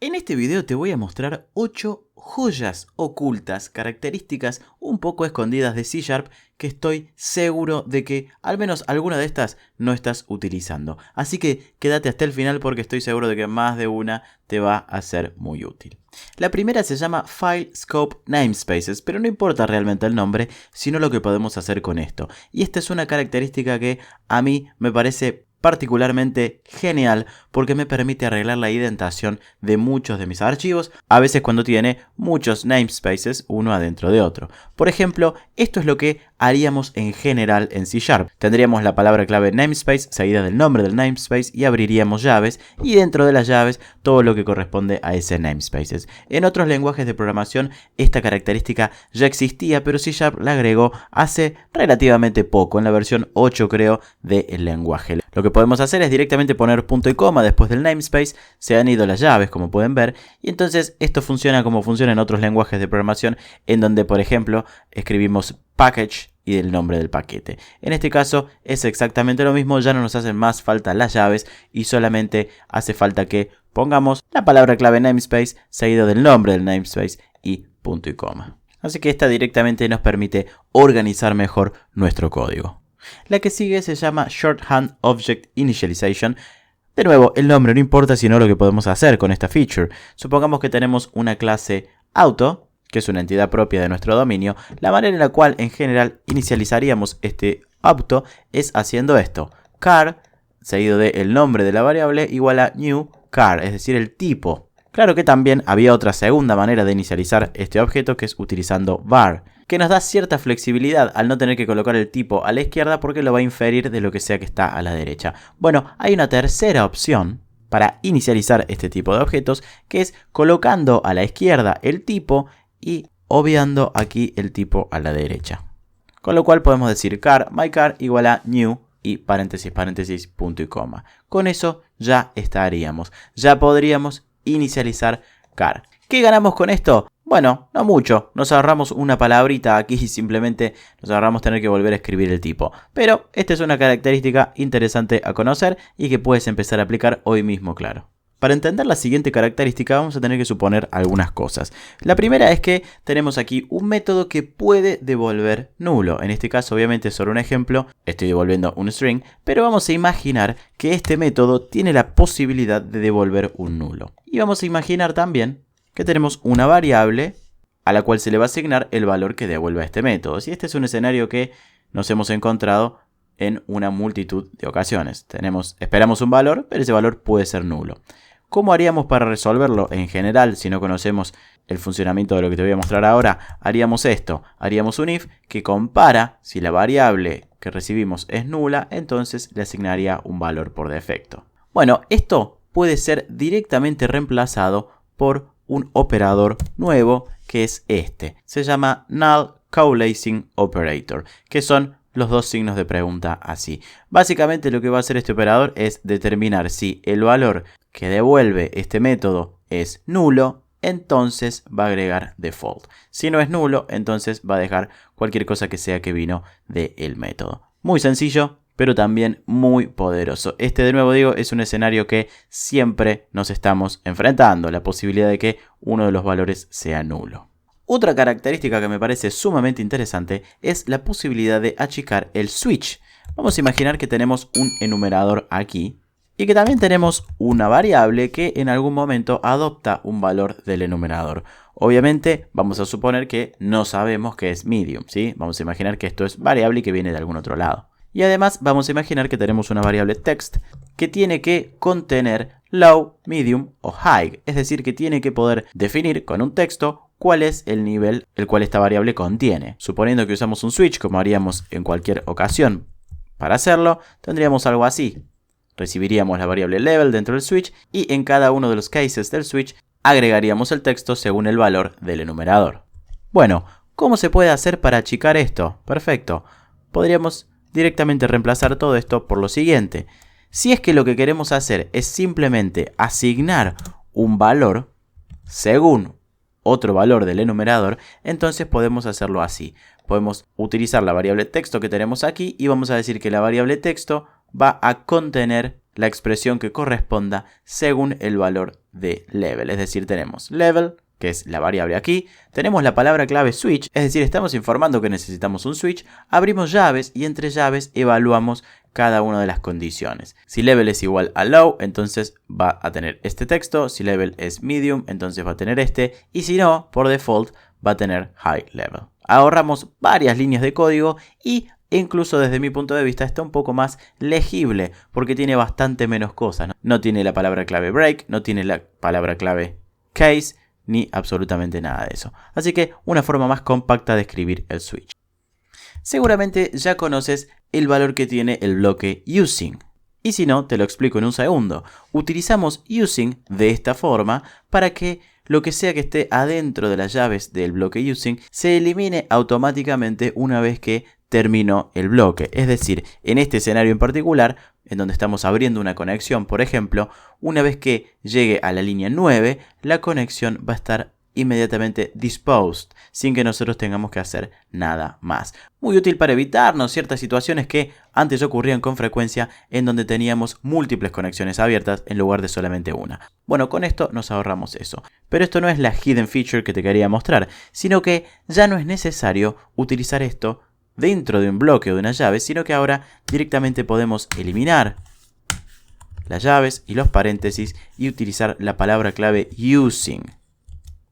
En este video te voy a mostrar 8 joyas ocultas, características un poco escondidas de C# que estoy seguro de que al menos alguna de estas no estás utilizando. Así que quédate hasta el final porque estoy seguro de que más de una te va a ser muy útil. La primera se llama File Scope Namespaces, pero no importa realmente el nombre, sino lo que podemos hacer con esto. Y esta es una característica que a mí me parece particularmente genial porque me permite arreglar la indentación de muchos de mis archivos, a veces cuando tiene muchos namespaces uno adentro de otro. Por ejemplo, esto es lo que haríamos en general en C#. Tendríamos la palabra clave namespace seguida del nombre del namespace y abriríamos llaves, y dentro de las llaves todo lo que corresponde a ese namespaces. En otros lenguajes de programación esta característica ya existía, pero C# la agregó hace relativamente poco, en la versión 8 creo del lenguaje. Lo que podemos hacer es directamente poner punto y coma después del namespace, se han ido las llaves como pueden ver, y entonces esto funciona como funciona en otros lenguajes de programación, en donde por ejemplo escribimos package y el nombre del paquete. En este caso es exactamente lo mismo, ya no nos hacen más falta las llaves y solamente hace falta que pongamos la palabra clave namespace seguido del nombre del namespace y punto y coma. Así que esta directamente nos permite organizar mejor nuestro código. La que sigue se llama Shorthand Object Initialization. De nuevo, el nombre no importa, sino lo que podemos hacer con esta feature. Supongamos que tenemos una clase auto, que es una entidad propia de nuestro dominio. La manera en la cual en general inicializaríamos este auto es haciendo esto. Car, seguido del nombre de la variable, igual a new car, es decir, el tipo. Claro que también había otra segunda manera de inicializar este objeto, que es utilizando var, que nos da cierta flexibilidad al no tener que colocar el tipo a la izquierda porque lo va a inferir de lo que sea que está a la derecha. Bueno, hay una tercera opción para inicializar este tipo de objetos, que es colocando a la izquierda el tipo y obviando aquí el tipo a la derecha. Con lo cual podemos decir car, my car igual a new y paréntesis, paréntesis, punto y coma. Con eso ya estaríamos. Ya podríamos inicializar car. ¿Qué ganamos con esto? Bueno, no mucho. Nos ahorramos una palabrita aquí y simplemente nos ahorramos tener que volver a escribir el tipo. Pero esta es una característica interesante a conocer y que puedes empezar a aplicar hoy mismo, claro. Para entender la siguiente característica vamos a tener que suponer algunas cosas. La primera es que tenemos aquí un método que puede devolver nulo. En este caso obviamente es solo un ejemplo, estoy devolviendo un string, pero vamos a imaginar que este método tiene la posibilidad de devolver un nulo. Y vamos a imaginar también que tenemos una variable a la cual se le va a asignar el valor que devuelva este método. Y este es un escenario que nos hemos encontrado en una multitud de ocasiones. Esperamos un valor, pero ese valor puede ser nulo. ¿Cómo haríamos para resolverlo? En general, si no conocemos el funcionamiento de lo que te voy a mostrar ahora, haríamos esto. Haríamos un if que compara si la variable que recibimos es nula, entonces le asignaría un valor por defecto. Bueno, esto puede ser directamente reemplazado por un operador nuevo que es este. Se llama Null Coalescing Operator, que son los dos signos de pregunta así. Básicamente lo que va a hacer este operador es determinar si el valor que devuelve este método es nulo, entonces va a agregar default. Si no es nulo, entonces va a dejar cualquier cosa que sea que vino del método. Muy sencillo, pero también muy poderoso. Este, de nuevo digo, es un escenario que siempre nos estamos enfrentando, la posibilidad de que uno de los valores sea nulo. Otra característica que me parece sumamente interesante es la posibilidad de achicar el switch. Vamos a imaginar que tenemos un enumerador aquí y que también tenemos una variable que en algún momento adopta un valor del enumerador. Obviamente vamos a suponer que no sabemos que es medium, ¿sí? Vamos a imaginar que esto es variable y que viene de algún otro lado. Y además vamos a imaginar que tenemos una variable text que tiene que contener low, medium o high. Es decir, que tiene que poder definir con un texto cuál es el nivel el cual esta variable contiene. Suponiendo que usamos un switch como haríamos en cualquier ocasión para hacerlo, tendríamos algo así. Recibiríamos la variable level dentro del switch y en cada uno de los cases del switch agregaríamos el texto según el valor del enumerador. Bueno, ¿cómo se puede hacer para achicar esto? Perfecto. Podríamos directamente reemplazar todo esto por lo siguiente. Si es que lo que queremos hacer es simplemente asignar un valor según otro valor del enumerador, entonces podemos hacerlo así. Podemos utilizar la variable texto que tenemos aquí y vamos a decir que la variable texto va a contener la expresión que corresponda según el valor de level. Es decir, tenemos level, que es la variable aquí, tenemos la palabra clave switch, es decir, estamos informando que necesitamos un switch, abrimos llaves y entre llaves evaluamos cada una de las condiciones. Si level es igual a low, entonces va a tener este texto, si level es medium, entonces va a tener este, y si no, por default va a tener high level. Ahorramos varias líneas de código y incluso desde mi punto de vista está un poco más legible porque tiene bastante menos cosas. No tiene la palabra clave break, no tiene la palabra clave case, ni absolutamente nada de eso. Así que una forma más compacta de escribir el switch. Seguramente ya conoces el valor que tiene el bloque using. Y si no, te lo explico en un segundo. Utilizamos using de esta forma para que lo que sea que esté adentro de las llaves del bloque using se elimine automáticamente una vez que terminó el bloque. Es decir, en este escenario en particular, en donde estamos abriendo una conexión, por ejemplo, una vez que llegue a la línea 9, la conexión va a estar inmediatamente disposed, sin que nosotros tengamos que hacer nada más. Muy útil para evitarnos ciertas situaciones que antes ocurrían con frecuencia en donde teníamos múltiples conexiones abiertas en lugar de solamente una. Bueno, con esto nos ahorramos eso. Pero esto no es la hidden feature que te quería mostrar, sino que ya no es necesario utilizar esto dentro de un bloque o de una llave, sino que ahora directamente podemos eliminar las llaves y los paréntesis y utilizar la palabra clave using.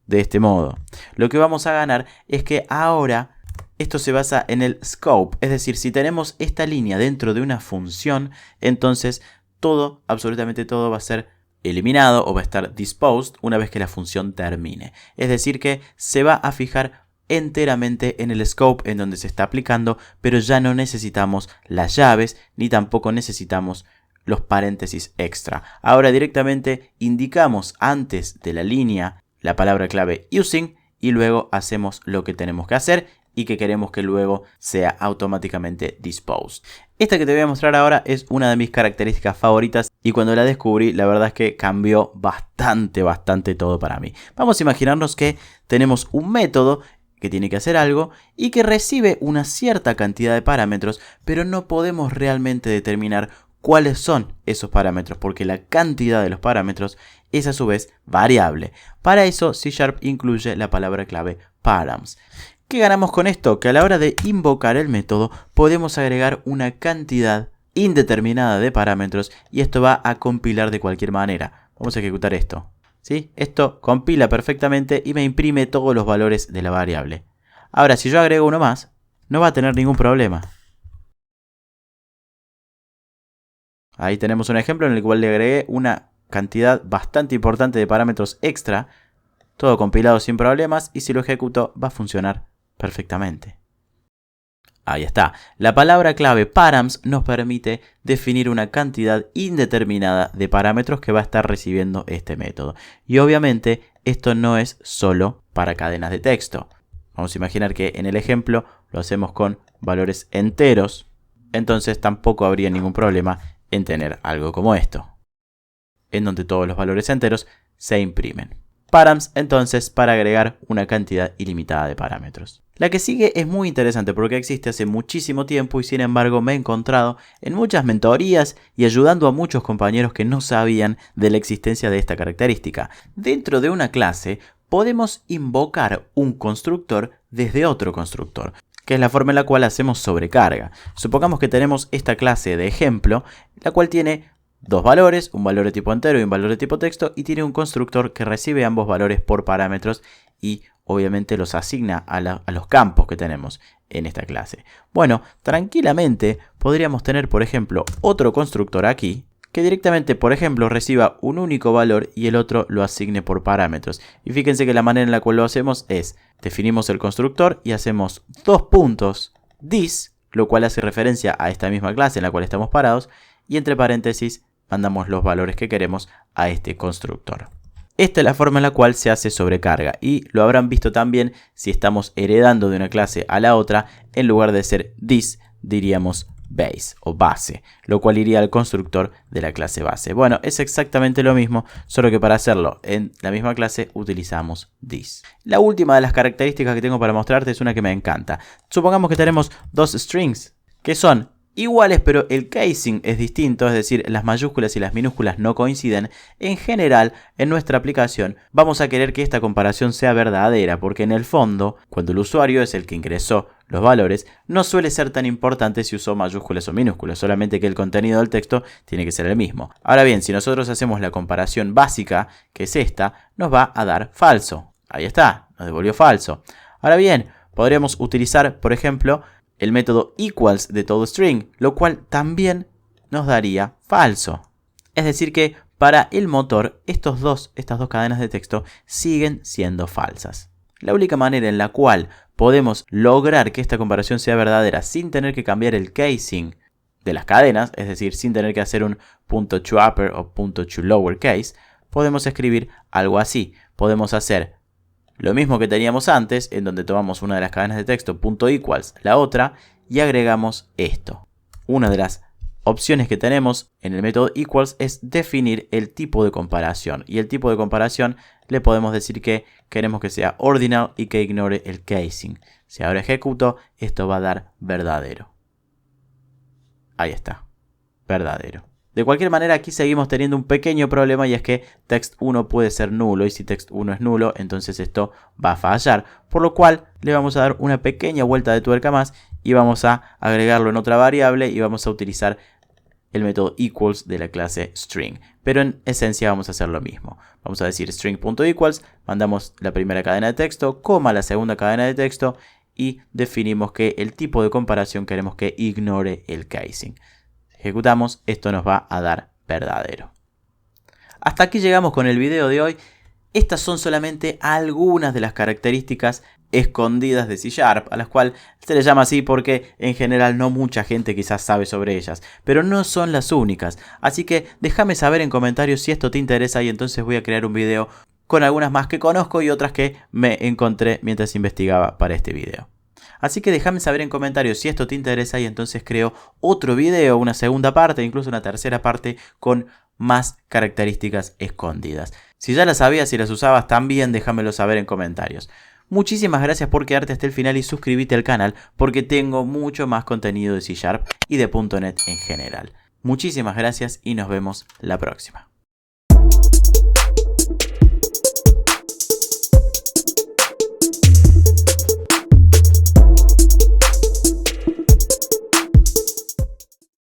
De este modo, lo que vamos a ganar es que ahora esto se basa en el scope, es decir, si tenemos esta línea dentro de una función, entonces todo, absolutamente todo va a ser eliminado o va a estar disposed una vez que la función termine. Es decir que se va a fijar enteramente en el scope en donde se está aplicando, pero ya no necesitamos las llaves ni tampoco necesitamos los paréntesis extra. Ahora directamente indicamos antes de la línea la palabra clave using y luego hacemos lo que tenemos que hacer y que queremos que luego sea automáticamente disposed. Esta que te voy a mostrar ahora es una de mis características favoritas y cuando la descubrí la verdad es que cambió bastante todo para mí. Vamos a imaginarnos que tenemos un método que tiene que hacer algo y que recibe una cierta cantidad de parámetros, pero no podemos realmente determinar cuáles son esos parámetros porque la cantidad de los parámetros es a su vez variable. Para eso C# incluye la palabra clave params. ¿Qué ganamos con esto? Que a la hora de invocar el método podemos agregar una cantidad indeterminada de parámetros y esto va a compilar de cualquier manera. Vamos a ejecutar esto. ¿Sí? Esto compila perfectamente y me imprime todos los valores de la variable. Ahora, si yo agrego uno más, no va a tener ningún problema. Ahí tenemos un ejemplo en el cual le agregué una cantidad bastante importante de parámetros extra, todo compilado sin problemas, y si lo ejecuto va a funcionar perfectamente. Ahí está. La palabra clave params nos permite definir una cantidad indeterminada de parámetros que va a estar recibiendo este método. Y obviamente esto no es solo para cadenas de texto. Vamos a imaginar que en el ejemplo lo hacemos con valores enteros. Entonces tampoco habría ningún problema en tener algo como esto, en donde todos los valores enteros se imprimen. Params entonces para agregar una cantidad ilimitada de parámetros. La que sigue es muy interesante porque existe hace muchísimo tiempo y sin embargo me he encontrado en muchas mentorías y ayudando a muchos compañeros que no sabían de la existencia de esta característica. Dentro de una clase podemos invocar un constructor desde otro constructor, que es la forma en la cual hacemos sobrecarga. Supongamos que tenemos esta clase de ejemplo, la cual tiene dos valores, un valor de tipo entero y un valor de tipo texto, y tiene un constructor que recibe ambos valores por parámetros y obviamente los asigna a los campos que tenemos en esta clase. Bueno, tranquilamente podríamos tener, por ejemplo, otro constructor aquí, que directamente, por ejemplo, reciba un único valor y el otro lo asigne por parámetros. Y fíjense que la manera en la cual lo hacemos es, definimos el constructor y hacemos dos puntos this, lo cual hace referencia a esta misma clase en la cual estamos parados, y entre paréntesis mandamos los valores que queremos a este constructor. Esta es la forma en la cual se hace sobrecarga y lo habrán visto también si estamos heredando de una clase a la otra, en lugar de ser this diríamos base o base, lo cual iría al constructor de la clase base. Bueno, es exactamente lo mismo, solo que para hacerlo en la misma clase utilizamos this. La última de las características que tengo para mostrarte es una que me encanta. Supongamos que tenemos dos strings que son iguales, pero el casing es distinto, es decir, las mayúsculas y las minúsculas no coinciden. En general, en nuestra aplicación vamos a querer que esta comparación sea verdadera, porque en el fondo, cuando el usuario es el que ingresó los valores, no suele ser tan importante si usó mayúsculas o minúsculas, solamente que el contenido del texto tiene que ser el mismo. Ahora bien, si nosotros hacemos la comparación básica, que es esta, nos va a dar falso. Ahí está, nos devolvió falso. Ahora bien, podríamos utilizar, por ejemplo, el método equals de todo string, lo cual también nos daría falso. Es decir que para el motor estas dos cadenas de texto siguen siendo falsas. La única manera en la cual podemos lograr que esta comparación sea verdadera sin tener que cambiar el casing de las cadenas, es decir, sin tener que hacer un punto to upper o punto to lower case, podemos escribir algo así. Podemos hacer lo mismo que teníamos antes, en donde tomamos una de las cadenas de texto, punto equals, la otra, y agregamos esto. Una de las opciones que tenemos en el método equals es definir el tipo de comparación. Y el tipo de comparación le podemos decir que queremos que sea ordinal y que ignore el casing. Si ahora ejecuto, esto va a dar verdadero. Ahí está, verdadero. De cualquier manera, aquí seguimos teniendo un pequeño problema y es que text1 puede ser nulo, y si text1 es nulo, entonces esto va a fallar, por lo cual le vamos a dar una pequeña vuelta de tuerca más y vamos a agregarlo en otra variable y vamos a utilizar el método equals de la clase string. Pero en esencia vamos a hacer lo mismo. Vamos a decir string.equals, mandamos la primera cadena de texto, coma la segunda cadena de texto y definimos que el tipo de comparación queremos que ignore el casing. Ejecutamos, esto nos va a dar verdadero. Hasta aquí llegamos con el video de hoy. Estas son solamente algunas de las características escondidas de C#, a las cuales se les llama así porque en general no mucha gente quizás sabe sobre ellas, pero no son las únicas. Así que déjame saber en comentarios si esto te interesa y entonces voy a crear un video con algunas más que conozco y otras que me encontré mientras investigaba para este video. Así que déjame saber en comentarios si esto te interesa y entonces creo otro video, una segunda parte, incluso una tercera parte con más características escondidas. Si ya las sabías y las usabas, también déjamelo saber en comentarios. Muchísimas gracias por quedarte hasta el final y suscríbete al canal porque tengo mucho más contenido de C# y de .NET en general. Muchísimas gracias y nos vemos la próxima.